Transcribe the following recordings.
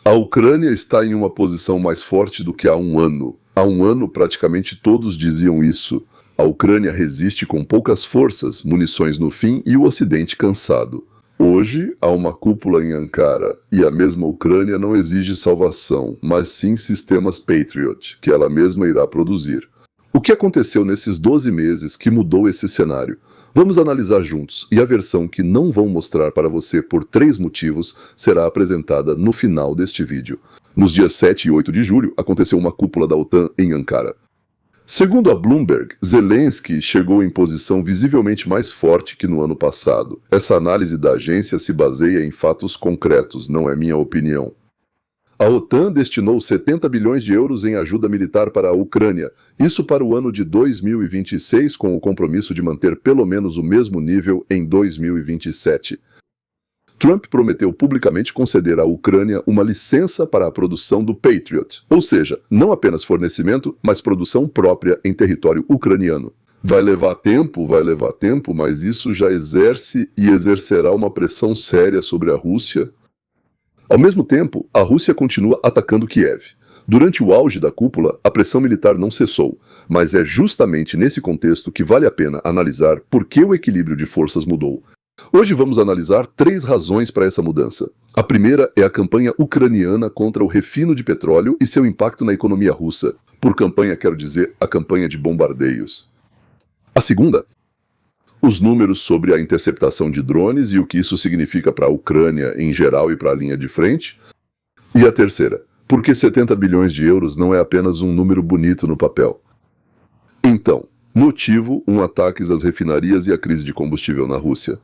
A Ucrânia está em uma posição mais forte do que há um ano. Há um ano, praticamente todos diziam isso. A Ucrânia resiste com poucas forças, munições no fim e o Ocidente cansado. Hoje, há uma cúpula em Ankara e a mesma Ucrânia não exige salvação, mas sim sistemas Patriot, que ela mesma irá produzir. O que aconteceu nesses 12 meses que mudou esse cenário? Vamos analisar juntos, e a versão que não vão mostrar para você por 3 motivos será apresentada no final deste vídeo. Nos dias 7 e 8 de julho, aconteceu uma cúpula da OTAN em Ankara. Segundo a Bloomberg, Zelensky chegou em posição visivelmente mais forte que no ano passado. Essa análise da agência se baseia em fatos concretos, não é minha opinião. A OTAN destinou 70 bilhões de euros em ajuda militar para a Ucrânia, isso para o ano de 2026, com o compromisso de manter pelo menos o mesmo nível em 2027. Trump prometeu publicamente conceder à Ucrânia uma licença para a produção do Patriot, ou seja, não apenas fornecimento, mas produção própria em território ucraniano. Vai levar tempo, mas isso já exerce e exercerá uma pressão séria sobre a Rússia. Ao mesmo tempo, a Rússia continua atacando Kiev. Durante o auge da cúpula, a pressão militar não cessou, mas é justamente nesse contexto que vale a pena analisar por que o equilíbrio de forças mudou. Hoje vamos analisar 3 razões para essa mudança. A primeira é a campanha ucraniana contra o refino de petróleo e seu impacto na economia russa. Por campanha quero dizer a campanha de bombardeios. A segunda, os números sobre a interceptação de drones e o que isso significa para a Ucrânia em geral e para a linha de frente. E a terceira, por que 70 bilhões de euros não é apenas um número bonito no papel? Então, motivo: ataques às refinarias e a crise de combustível na Rússia.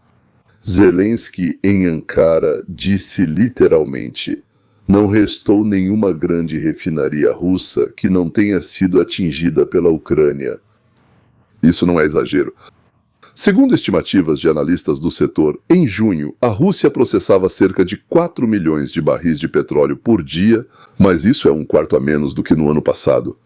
Zelensky, em Ankara, disse literalmente: não restou nenhuma grande refinaria russa que não tenha sido atingida pela Ucrânia. Isso não é exagero. Segundo estimativas de analistas do setor, em junho, a Rússia processava cerca de 4 milhões de barris de petróleo por dia, mas isso é um quarto a menos do que no ano passado.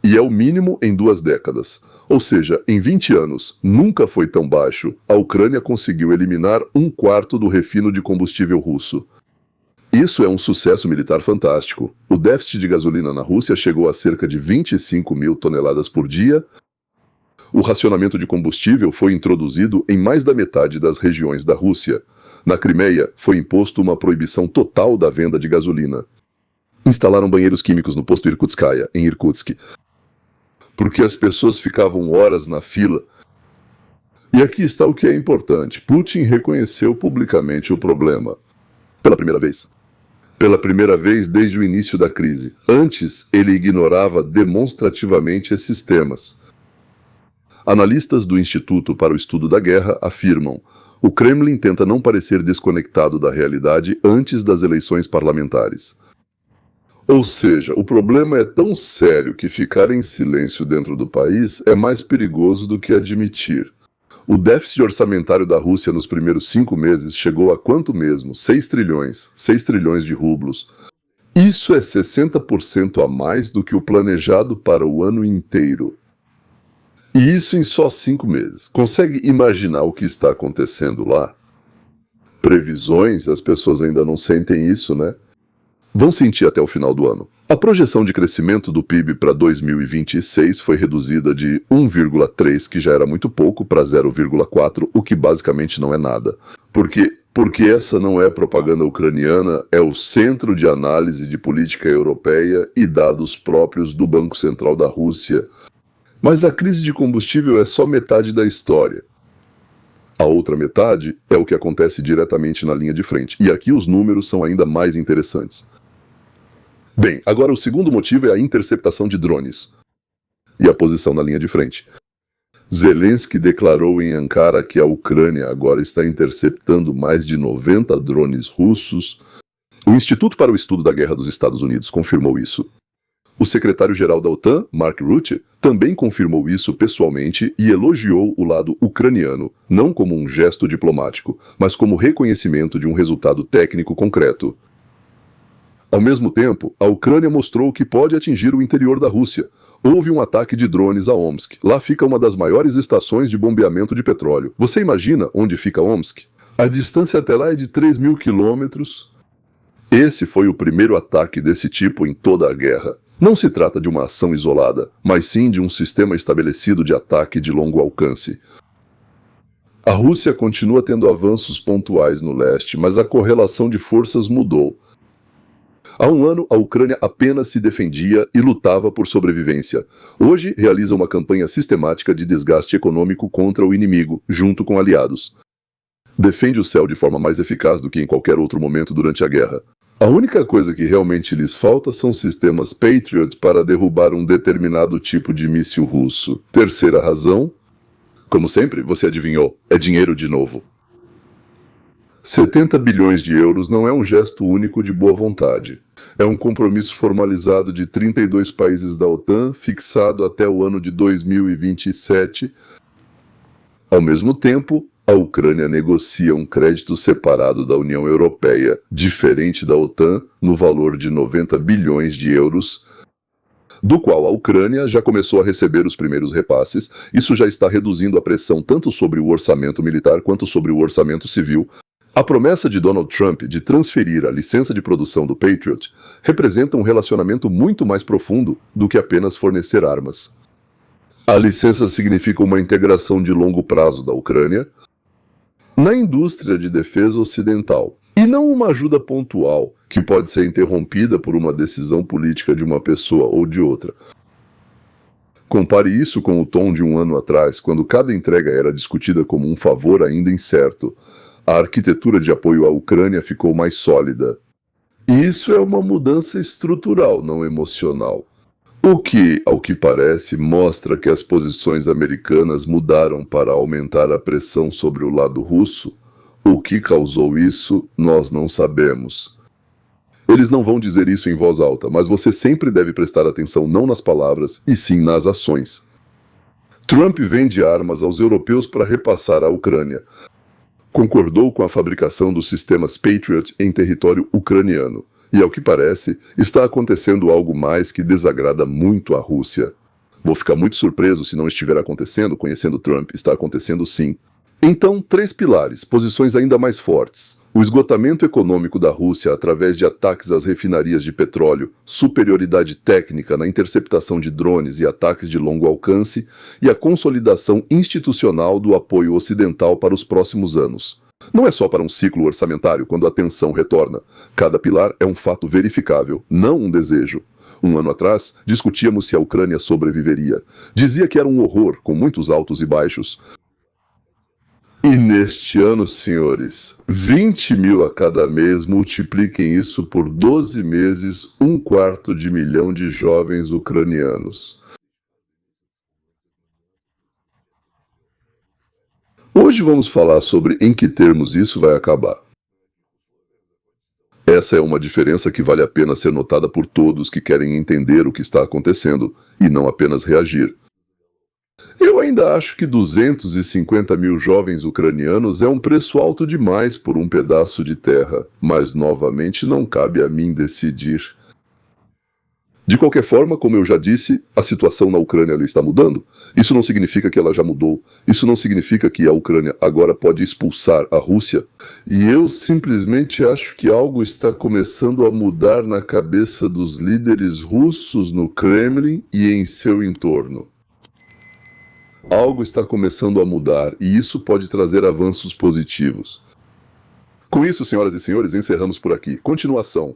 E é o mínimo em 2 décadas. Ou seja, em 20 anos, nunca foi tão baixo, a Ucrânia conseguiu eliminar 1/4 do refino de combustível russo. Isso é um sucesso militar fantástico. O déficit de gasolina na Rússia chegou a cerca de 25 mil toneladas por dia. O racionamento de combustível foi introduzido em mais da metade das regiões da Rússia. Na Crimeia, foi imposto uma proibição total da venda de gasolina. Instalaram banheiros químicos no posto Irkutskaya, em Irkutsk, porque as pessoas ficavam horas na fila. E aqui está o que é importante. Putin reconheceu publicamente o problema. Pela primeira vez. Pela primeira vez desde o início da crise. Antes, ele ignorava demonstrativamente esses temas. Analistas do Instituto para o Estudo da Guerra afirmam: o Kremlin tenta não parecer desconectado da realidade antes das eleições parlamentares. Ou seja, o problema é tão sério que ficar em silêncio dentro do país é mais perigoso do que admitir. O déficit orçamentário da Rússia nos primeiros 5 meses chegou a quanto mesmo? 6 trilhões de rublos. Isso é 60% a mais do que o planejado para o ano inteiro. E isso em só 5 meses. Consegue imaginar o que está acontecendo lá? Previsões, as pessoas ainda não sentem isso, né? Vão sentir até o final do ano. A projeção de crescimento do PIB para 2026 foi reduzida de 1,3, que já era muito pouco, para 0,4, o que basicamente não é nada. Porque essa não é propaganda ucraniana, é o Centro de Análise de Política Europeia e dados próprios do Banco Central da Rússia. Mas a crise de combustível é só metade da história. A outra metade é o que acontece diretamente na linha de frente. E aqui os números são ainda mais interessantes. Bem, agora o segundo motivo é a interceptação de drones e a posição na linha de frente. Zelensky declarou em Ankara que a Ucrânia agora está interceptando mais de 90 drones russos. O Instituto para o Estudo da Guerra dos Estados Unidos confirmou isso. O secretário-geral da OTAN, Mark Rutte, também confirmou isso pessoalmente e elogiou o lado ucraniano, não como um gesto diplomático, mas como reconhecimento de um resultado técnico concreto. Ao mesmo tempo, a Ucrânia mostrou que pode atingir o interior da Rússia. Houve um ataque de drones a Omsk. Lá fica uma das maiores estações de bombeamento de petróleo. Você imagina onde fica Omsk? A distância até lá é de 3.000 quilômetros. Esse foi o primeiro ataque desse tipo em toda a guerra. Não se trata de uma ação isolada, mas sim de um sistema estabelecido de ataque de longo alcance. A Rússia continua tendo avanços pontuais no leste, mas a correlação de forças mudou. Há um ano, a Ucrânia apenas se defendia e lutava por sobrevivência. Hoje, realiza uma campanha sistemática de desgaste econômico contra o inimigo, junto com aliados. Defende o céu de forma mais eficaz do que em qualquer outro momento durante a guerra. A única coisa que realmente lhes falta são sistemas Patriot para derrubar um determinado tipo de míssil russo. Terceira razão, como sempre, você adivinhou, é dinheiro de novo. 70 bilhões de euros não é um gesto único de boa vontade. É um compromisso formalizado de 32 países da OTAN, fixado até o ano de 2027. Ao mesmo tempo, a Ucrânia negocia um crédito separado da União Europeia, diferente da OTAN, no valor de 90 bilhões de euros, do qual a Ucrânia já começou a receber os primeiros repasses. Isso já está reduzindo a pressão tanto sobre o orçamento militar quanto sobre o orçamento civil. A promessa de Donald Trump de transferir a licença de produção do Patriot representa um relacionamento muito mais profundo do que apenas fornecer armas. A licença significa uma integração de longo prazo da Ucrânia na indústria de defesa ocidental, e não uma ajuda pontual que pode ser interrompida por uma decisão política de uma pessoa ou de outra. Compare isso com o tom de um ano atrás, quando cada entrega era discutida como um favor ainda incerto. A arquitetura de apoio à Ucrânia ficou mais sólida. Isso é uma mudança estrutural, não emocional. O que, ao que parece, mostra que as posições americanas mudaram para aumentar a pressão sobre o lado russo. O que causou isso, nós não sabemos. Eles não vão dizer isso em voz alta, mas você sempre deve prestar atenção não nas palavras, e sim nas ações. Trump vende armas aos europeus para repassar à Ucrânia. Concordou com a fabricação dos sistemas Patriot em território ucraniano. E, ao que parece, está acontecendo algo mais que desagrada muito a Rússia. Vou ficar muito surpreso se não estiver acontecendo, conhecendo Trump. Está acontecendo sim. Então, 3 pilares, posições ainda mais fortes. O esgotamento econômico da Rússia através de ataques às refinarias de petróleo, superioridade técnica na interceptação de drones e ataques de longo alcance, e a consolidação institucional do apoio ocidental para os próximos anos. Não é só para um ciclo orçamentário quando a tensão retorna. Cada pilar é um fato verificável, não um desejo. Um ano atrás, discutíamos se a Ucrânia sobreviveria. Dizia que era um horror, com muitos altos e baixos. E neste ano, senhores, 20 mil a cada mês, multipliquem isso por 12 meses, 250 mil de jovens ucranianos. Hoje vamos falar sobre em que termos isso vai acabar. Essa é uma diferença que vale a pena ser notada por todos que querem entender o que está acontecendo e não apenas reagir. Eu ainda acho que 250 mil jovens ucranianos é um preço alto demais por um pedaço de terra, mas novamente não cabe a mim decidir. De qualquer forma, como eu já disse, a situação na Ucrânia está mudando. Isso não significa que ela já mudou. Isso não significa que a Ucrânia agora pode expulsar a Rússia. E eu simplesmente acho que algo está começando a mudar na cabeça dos líderes russos no Kremlin e em seu entorno. Algo está começando a mudar e isso pode trazer avanços positivos. Com isso, senhoras e senhores, encerramos por aqui. Continuação.